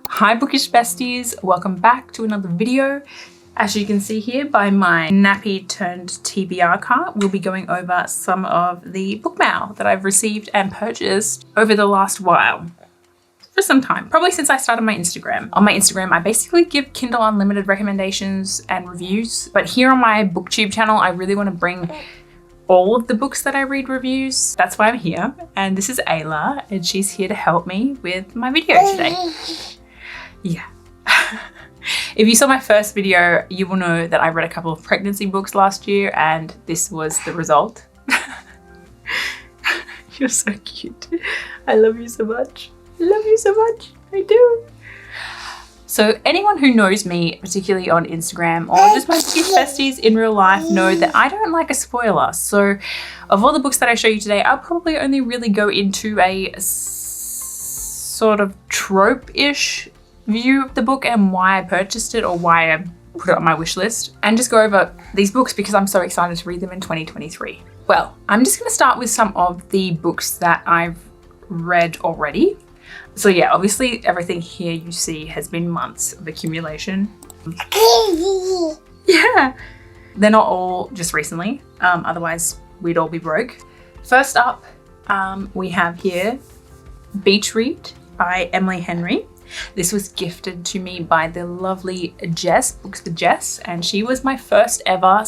Hi bookish besties, welcome back to another video. As you can see here by my nappy turned TBR cart, we'll be going over some of the book mail that I've received and purchased over the last while. For some time, probably since I started my Instagram. On my Instagram, I basically give Kindle Unlimited recommendations and reviews, but here on my booktube channel, I really want to bring all of the books that I read reviews. That's why I'm here. And this is Ayla, and she's here to help me with my video today. Yeah. If you saw my first video, you will know that I read a couple of pregnancy books last year and this was the result. You're so cute. I love you so much. I love you so much. I do. So anyone who knows me, particularly on Instagram or just my bookish besties in real life, know that I don't like a spoiler. So of all the books that I show you today, I'll probably only really go into a sort of trope-ish view of the book and why I purchased it or why I put it on my wish list, and just go over these books because I'm so excited to read them in 2023. Well, I'm just going to start with some of the books that I've read already. So yeah, obviously everything here you see has been months of accumulation. Yeah, they're not all just recently, otherwise we'd all be broke. First up, we have here Beach Read by Emily Henry. This was gifted to me by the lovely Jess, Books with Jess, and she was my first ever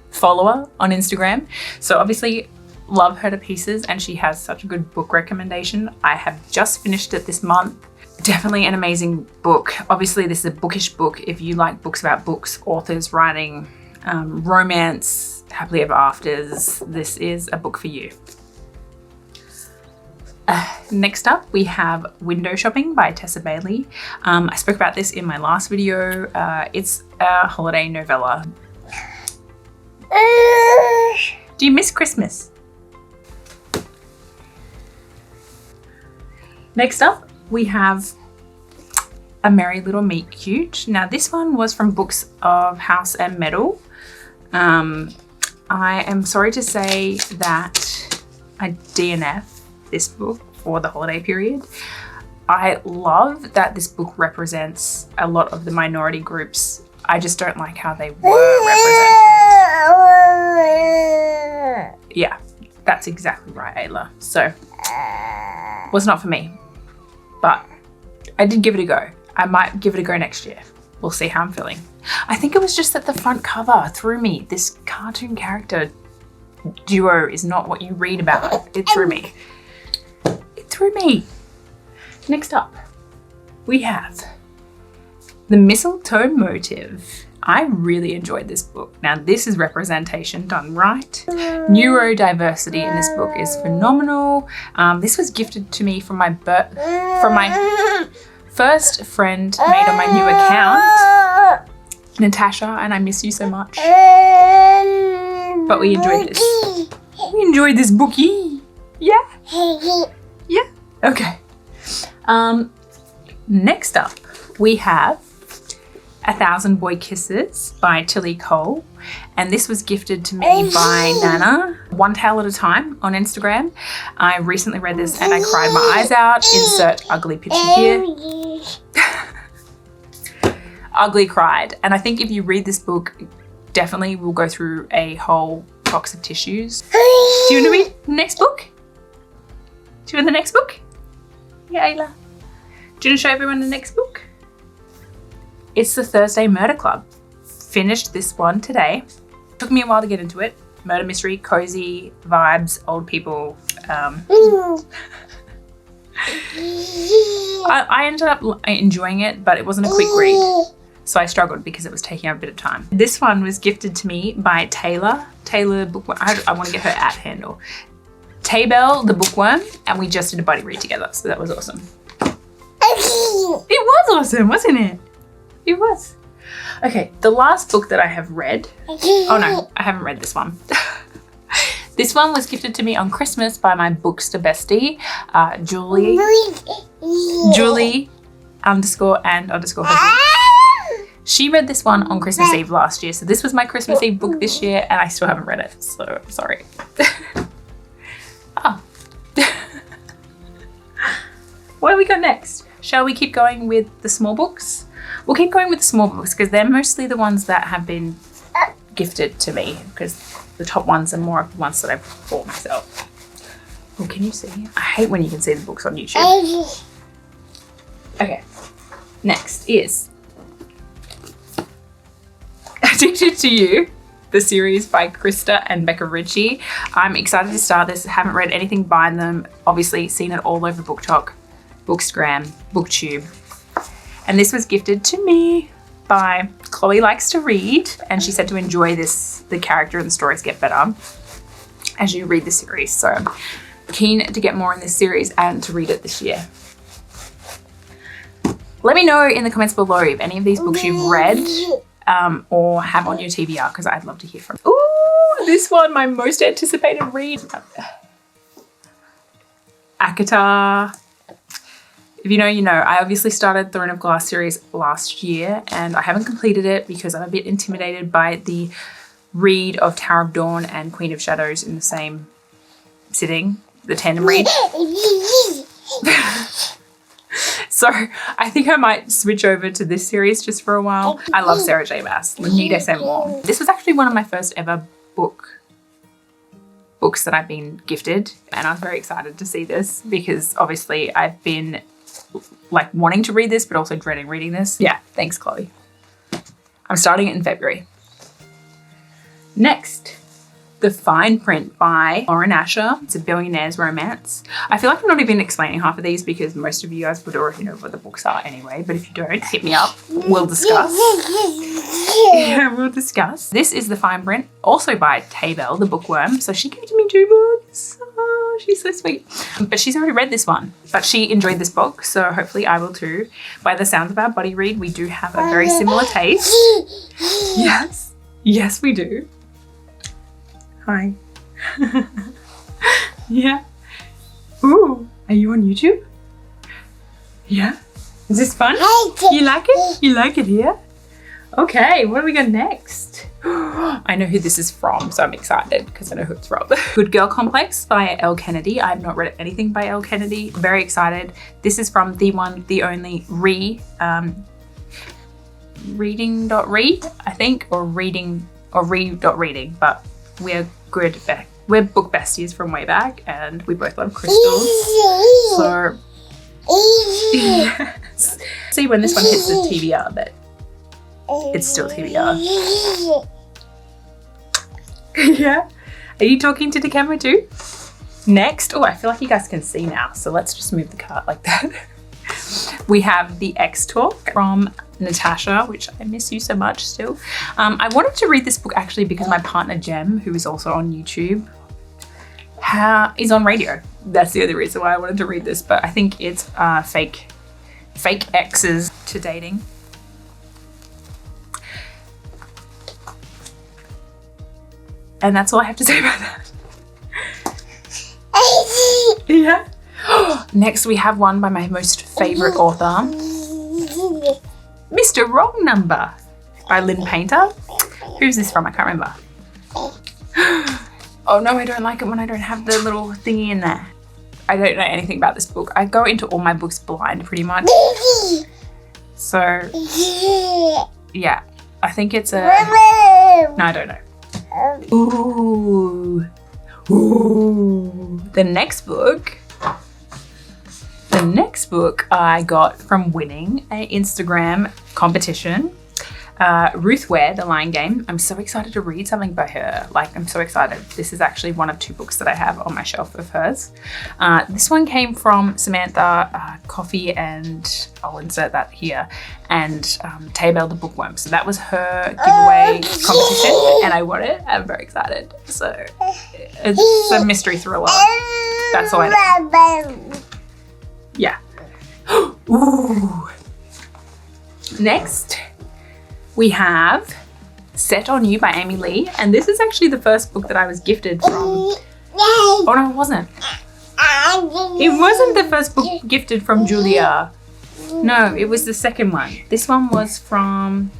follower on Instagram. So obviously love her to pieces, and she has such a good book recommendation. I have just finished it this month. Definitely an amazing book. Obviously this is a bookish book. If you like books about books, authors, writing, romance, happily ever afters, this is a book for you. Next up, we have Window Shopping by Tessa Bailey. I spoke about this in my last video. It's a holiday novella. Do you miss Christmas? Next up, we have A Merry Little Meet Cute. Now this one was from Books of House and Metal. I am sorry to say that I DNF this book for the holiday period. I love that this book represents a lot of the minority groups. I just don't like how they were represented. Yeah, that's exactly right, Ayla. So, was not for me, but I did give it a go. I might give it a go next year. We'll see how I'm feeling. I think it was just that the front cover threw me. This cartoon character duo is not what you read about. It threw me. Through me. Next up, we have The Mistletoe Motive. I really enjoyed this book. Now this is representation done right. Neurodiversity in this book is phenomenal. This was gifted to me from my first friend made on my new account, Natasha, and I miss you so much. But we enjoyed this. We enjoyed this bookie. Yeah. Yeah, okay. Next up, we have A Thousand Boy Kisses by Tilly Cole. And this was gifted to me by Nana, One Tale at a Time on Instagram. I recently read this and I cried my eyes out. Insert ugly picture here. Ugly cried. And I think if you read this book, definitely we'll go through a whole box of tissues. Do you want to read the next book? Do you want the next book? Yeah, Ayla. Do you want to show everyone the next book? It's The Thursday Murder Club. Finished this one today. Took me a while to get into it. Murder mystery, cozy vibes, old people. I ended up enjoying it, but it wasn't a quick read. So I struggled because it was taking up a bit of time. This one was gifted to me by Taylor Bookworm. I want to get her @ handle. Taybell the Bookworm, and we just did a buddy read together, so that was awesome. It was awesome, wasn't it? It was. Okay, the last book that I have read, oh no, I haven't read this one. This one was gifted to me on Christmas by my booksta bestie, Julie _and_. She read this one on Christmas Eve last year, so this was my Christmas Eve book this year, and I still haven't read it, so I'm sorry. Oh. do we go next? Shall we keep going with the small books? We'll keep going with the small books because they're mostly the ones that have been gifted to me, because the top ones are more of the ones that I bought myself. Oh, can you see? I hate when you can see the books on YouTube. Okay, next is Addicted to You, the series by Krista and Becca Ritchie. I'm excited to start this. Haven't read anything by them. Obviously seen it all over BookTok, Bookstagram, BookTube. And this was gifted to me by Chloe Likes to Read, and she said to enjoy this, the character and the stories get better as you read the series. So I'm keen to get more in this series and to read it this year. Let me know in the comments below if any of these books you've read or have on your TBR, because I'd love to hear from you. Ooh, this one, my most anticipated read. Akata. If you know, you know. I obviously started Throne of Glass series last year and I haven't completed it because I'm a bit intimidated by the read of Tower of Dawn and Queen of Shadows in the same sitting, the tandem read. So I think I might switch over to this series just for a while. I love Sarah J. Maas. Need I say more? This was actually one of my first ever books that I've been gifted, and I was very excited to see this because obviously I've been like wanting to read this but also dreading reading this. Yeah, thanks Chloe. I'm starting it in February. Next, The Fine Print by Lauren Asher. It's a billionaire's romance. I feel like I'm not even explaining half of these because most of you guys would already know what the books are anyway, but if you don't, hit me up. We'll discuss. Yeah, we'll discuss. This is The Fine Print, also by Taybell, the bookworm. So she gave me 2 books. Oh, she's so sweet. But she's already read this one, but she enjoyed this book, so hopefully I will too. By the sounds of our body read, we do have a very similar taste. Yes, yes we do. Hi. Yeah. Ooh, are you on YouTube? Yeah. Is this fun? You like it? You like it here? Okay, what do we got next? I know who this is from, so I'm excited because I know who it's from. Good Girl Complex by Elle Kennedy. I have not read anything by Elle Kennedy. Very excited. This is from the one, the only reading.read, I think, or reading or read.reading, but we're good. We're book besties from way back and we both love crystals. So yes. See when this one hits the TBR that it's still TBR. Yeah. Are you talking to the camera too? Next, oh, I feel like you guys can see now. So let's just move the cart like that. We have The X Talk from Natasha, which I miss you so much still. I wanted to read this book actually because my partner Jem, who is also on YouTube, is on radio. That's the other reason why I wanted to read this, but I think it's fake exes to dating. And that's all I have to say about that. Yeah. Next we have one by my most favorite author, Mr. Wrong Number by Lynn Painter. Who's this from? I can't remember. Oh no, I don't like it when I don't have the little thingy in there. I don't know anything about this book. I go into all my books blind pretty much. So yeah, I think it's a, no, I don't know. Ooh. Ooh. The next book I got from winning an Instagram competition. Ruth Ware, The Lion Game. I'm so excited to read something by her. Like, I'm so excited. This is actually one of 2 books that I have on my shelf of hers. This one came from Samantha Coffee, and I'll insert that here, and Taybell the Bookworm. So that was her giveaway competition and I won it. I'm very excited. So it's a mystery thriller. That's all I know. Yeah. Ooh. Next, we have Set on You by Amy Lee, and this is actually the first book that I was gifted from. Oh no, it wasn't. It wasn't the first book gifted from Julia. No, it was the second one. This one was from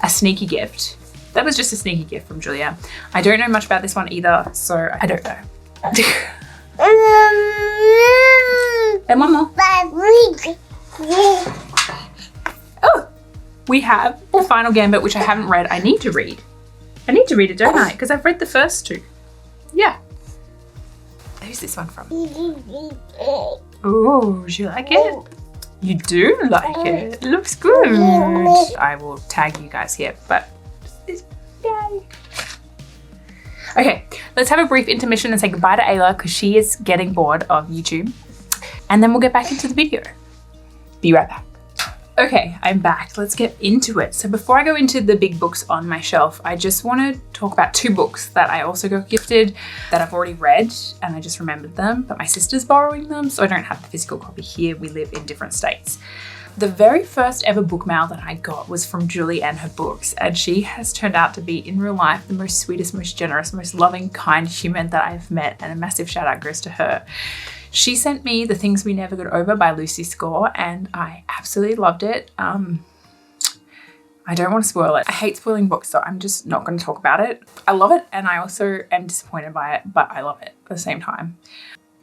a sneaky gift. That was just a sneaky gift from Julia. I don't know much about this one either, so I don't know. And one more. Oh, we have The Final Gambit, which I haven't read. I need to read. I need to read it, don't I? Because I've read the first two. Yeah. Who's this one from? Oh, do you like it? You do like it. It looks good. I will tag you guys here, but yay. Okay, let's have a brief intermission and say goodbye to Ayla because she is getting bored of YouTube. And then we'll get back into the video. Be right back. Okay, I'm back. Let's get into it. So before I go into the big books on my shelf, I just want to talk about two books that I also got gifted that I've already read and I just remembered them, but my sister's borrowing them, so I don't have the physical copy here. We live in different states. The very first ever book mail that I got was from Julie and her books, and she has turned out to be, in real life, the most sweetest, most generous, most loving, kind human that I've met, and a massive shout out goes to her. She sent me The Things We Never Got Over by Lucy Score, and I absolutely loved it. I don't want to spoil it. I hate spoiling books, so I'm just not going to talk about it. I love it, and I also am disappointed by it, but I love it at the same time.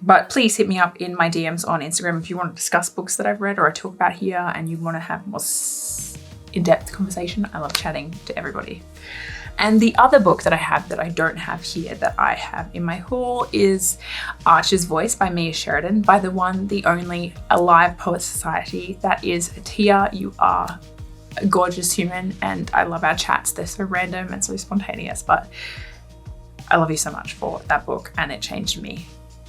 But please hit me up in my DMs on Instagram if you want to discuss books that I've read or I talk about here and you want to have more in-depth conversation. I love chatting to everybody. And the other book that I have that I don't have here that I have in my haul is Archer's Voice by Mia Sheridan, by the one, the only Alive Poets Society. That is Tia. You are a gorgeous human and I love our chats. They're so random and so spontaneous, but I love you so much for that book and it changed me.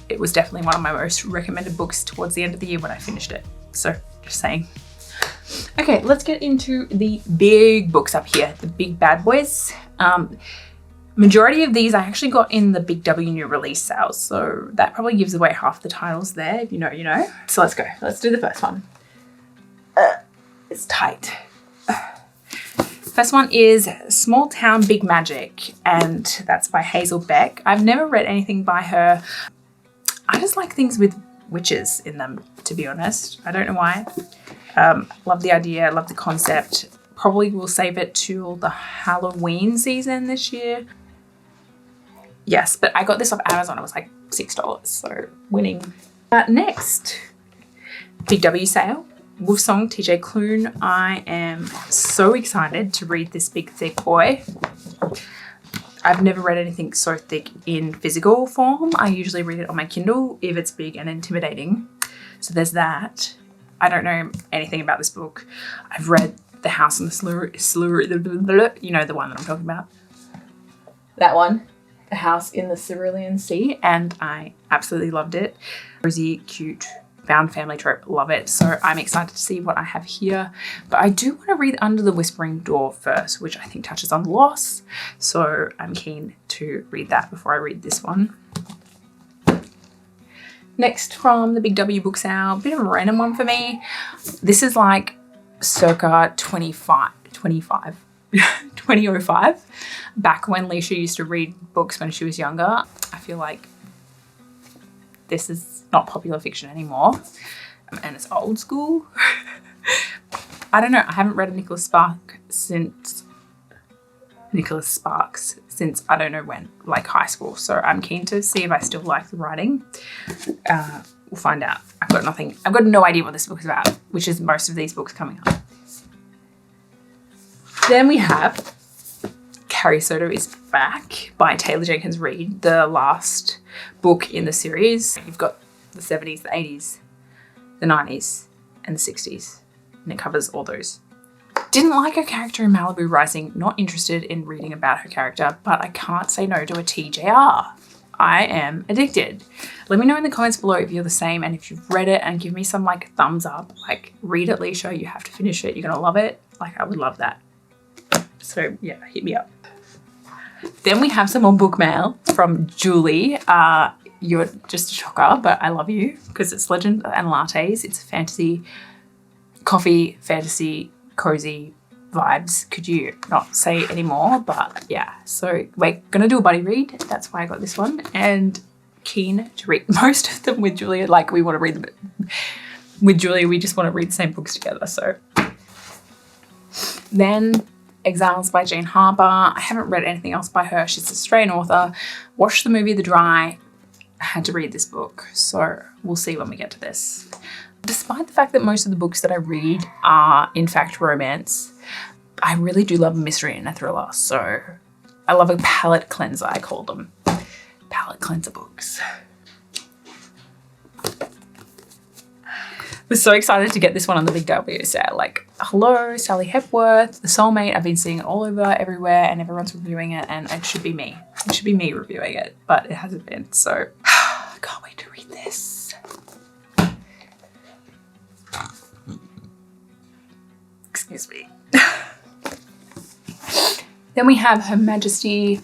It was definitely one of my most recommended books towards the end of the year when I finished it. So just saying. Okay, let's get into the big books up here, the big bad boys. Majority of these I actually got in the Big W new release sales, so that probably gives away half the titles there. If you know, you know. So let's go. Let's do the first one. It's tight. First one is Small Town Big Magic, and that's by Hazel Beck. I've never read anything by her. I just like things with witches in them, to be honest. I don't know why. Love the idea, love the concept. Probably will save it till the Halloween season this year. Yes, but I got this off Amazon. It was like $6, so winning. Next, Big W sale. Wolfsong, TJ Klune. I am so excited to read this big thick boy. I've never read anything so thick in physical form. I usually read it on my Kindle if it's big and intimidating. So there's that. I don't know anything about this book. I've read The House in the you know the one that I'm talking about. That one. The House in the Cerulean Sea, and I absolutely loved it. Cozy, cute, found family trope, love it. So I'm excited to see what I have here. But I do want to read Under the Whispering Door first, which I think touches on loss. So I'm keen to read that before I read this one. Next from the Big W book sale, a bit of a random one for me. This is like circa 2005, back when Leesh used to read books when she was younger. I feel like this is not popular fiction anymore and it's old school. I don't know, I haven't read a Nicholas Sparks since I don't know when, like high school. So I'm keen to see if I still like the writing. We'll find out. I've got no idea what this book is about, which is most of these books coming up. Then we have Carrie Soto is Back by Taylor Jenkins Reid, the last book in the series. You've got the 70s, the 80s, the 90s, and the 60s, and it covers all those. Didn't like her character in Malibu Rising, not interested in reading about her character, but I can't say no to a TJR. I am addicted. Let me know in the comments below if you're the same and if you've read it, and give me some like thumbs up, like read it, Leesh, you have to finish it, you're gonna love it. Like I would love that. So yeah, hit me up. Then we have some more book mail from Julie. You're just a shocker, but I love you because it's Legend and Lattes. It's fantasy, coffee, fantasy, cozy vibes. Could you not say any more? But yeah, so we're gonna do a buddy read. That's why I got this one, and keen to read most of them with Julia. Like we want to read them with Julia. We just want to read the same books together. So then Exiles by Jane Harper. I haven't read anything else by her. She's an Australian author. Watched the movie The Dry. I had to read this book, so we'll see when we get to this. Despite the fact that most of the books that I read are in fact romance, I really do love a mystery and a thriller, so I love a palette cleanser, I call them. Palette cleanser books. Was so excited to get this one on the Big W sale. Like, hello, Sally Hepworth, The Soulmate. I've been seeing it all over everywhere and everyone's reviewing it, and it should be me. It should be me reviewing it, but it hasn't been, so I can't wait to read this. Excuse me. Then we have Her Majesty's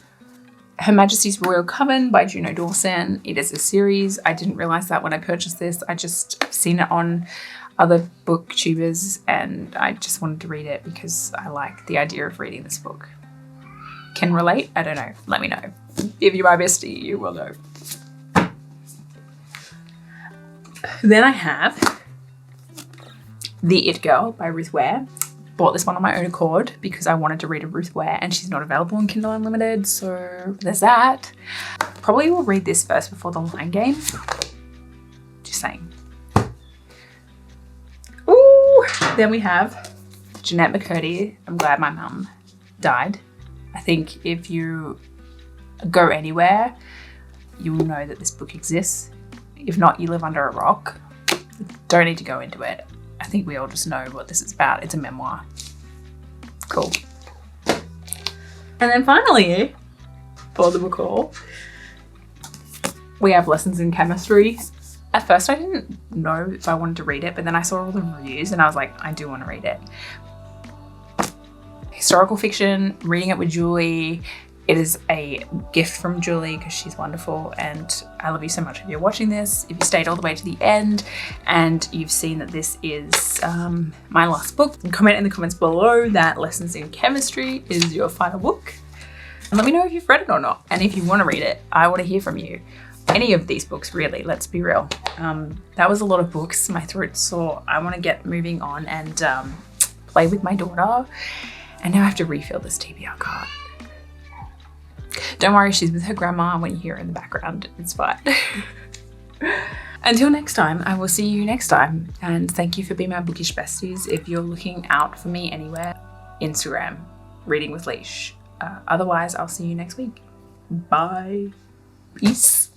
Royal Coven by Juno Dawson. It is a series. I didn't realize that when I purchased this. I just seen it on other booktubers and I just wanted to read it because I like the idea of reading this book. Can relate? I don't know. Let me know. If you're my bestie, you will know. Then I have The It Girl by Ruth Ware. Bought this one on my own accord because I wanted to read a Ruth Ware and she's not available in Kindle Unlimited, so there's that. Probably will read this first before The Line Game. Just saying. Ooh! Then we have Jeanette McCurdy, I'm Glad My Mum Died. I think if you go anywhere, you will know that this book exists. If not, you live under a rock. Don't need to go into it. I think we all just know what this is about. It's a memoir. Cool. And then finally, for the book haul, we have Lessons in Chemistry. At first I didn't know if I wanted to read it, but then I saw all the reviews and I was like, I do want to read it. Historical fiction, reading it with Julie. It is a gift from Julie because she's wonderful and I love you so much if you're watching this. If you stayed all the way to the end and you've seen that this is my last book, comment in the comments below that Lessons in Chemistry is your final book. And let me know if you've read it or not. And if you want to read it, I want to hear from you. Any of these books, really, let's be real. That was a lot of books. My throat's sore. I want to get moving on and play with my daughter. And now I have to refill this TBR card. Don't worry, she's with her grandma. When you hear her in the background, it's fine. Until next time, I will see you next time. And thank you for being my bookish besties. If you're looking out for me anywhere, Instagram, Reading with Leesh. Otherwise, I'll see you next week. Bye. Peace.